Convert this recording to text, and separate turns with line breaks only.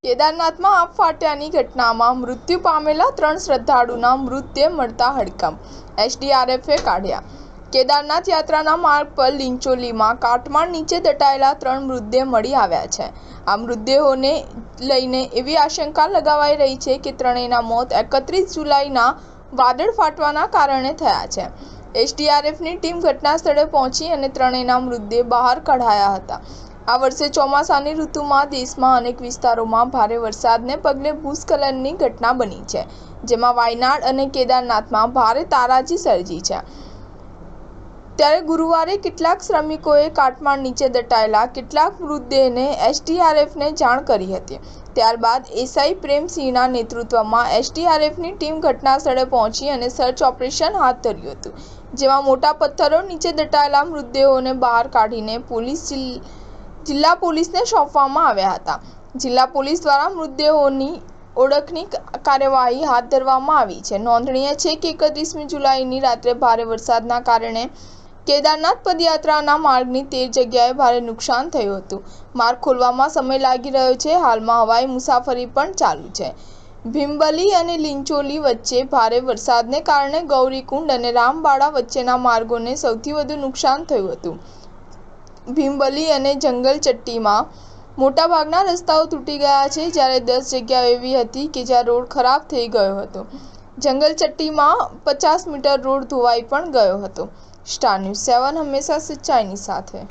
કેદારનાથમાં આગ ફાટ્યાની ઘટનામાં મૃત્યુ પામેલા 3 શ્રદ્ધાળુના મૃતદેહ મળતા હડકંપ, એસડીઆરએફે કાઢ્યા. કેદારનાથ યાત્રાના માર્ગ પર લિંચોલીમાં કાટમાળ નીચે દટાયેલા 3 મૃતદેહ મળી આવ્યા છે. આ મૃતદેહોને લઈને એવી આશંકા લગાવાઈ રહી છે કે ત્રણેયના મોત 31 જુલાઈના વાદળ ફાટવાના કારણે થયા છે. એસડીઆરએફની ટીમ ઘટના સ્થળે પહોંચી અને ત્રણેયના મૃતદેહ બહાર કઢાયા હતા. આ વર્ષે ચોમાસાની ઋતુમાં દેશમાં અનેક વિસ્તારોમાં ભારે વરસાદને પગલે ભૂસ્ખલનની ઘટના બની છે, જેમાં વાયનાડ અને કેદારનાથમાં ભારે તારાજી સર્જી છે. ત્યારે ગુરુવારે કેટલાક શ્રમિકોએ કાટમાળ નીચે દટાયેલા કેટલાક મૃતદેહને એસડીઆરએફને જાણ કરી હતી. ત્યારબાદ એસઆઈ પ્રેમસિંહના નેતૃત્વમાં એસડીઆરએફની ટીમ ઘટના સ્થળે પહોંચી અને સર્ચ ઓપરેશન હાથ ધર્યું હતું, જેમાં મોટા પથ્થરો નીચે દટાયેલા મૃતદેહોને બહાર કાઢીને જિલ્લા પોલીસને સોંપવામાં આવ્યા હતા. જિલ્લા પોલીસ દ્વારા મૃતદેહોની ઓળખની કાર્યવાહી હાથ ધરવામાં આવી છે. નોંધનીય છે કે 31મી જુલાઈની રાત્રે ભારે વરસાદના કારણે કેદારનાથ પદયાત્રાના માર્ગની 13 જગ્યાએ ભારે નુકસાન થયું હતું. માર્ગ ખોલવામાં સમય લાગી રહ્યો છે. હાલમાં હવાઈ મુસાફરી પણ ચાલુ છે. ભીમબલી અને લિંચોલી વચ્ચે ભારે વરસાદને કારણે ગૌરીકુંડ અને રામબાડા વચ્ચેના માર્ગોને સૌથી વધુ નુકસાન થયું હતું. ભીમબલી અને જંગલચટ્ટીમાં મોટાભાગના રસ્તાઓ તૂટી ગયા છે, જ્યારે 10 જગ્યાઓ એવી હતી કે જ્યાં રોડ ખરાબ થઈ ગયો હતો. જંગલચટ્ટીમાં 50 મીટર રોડ ધોવાઈ પણ ગયો હતો. સ્ટાર ન્યૂઝ 7 હંમેશા સચ્ચાઈની સાથે.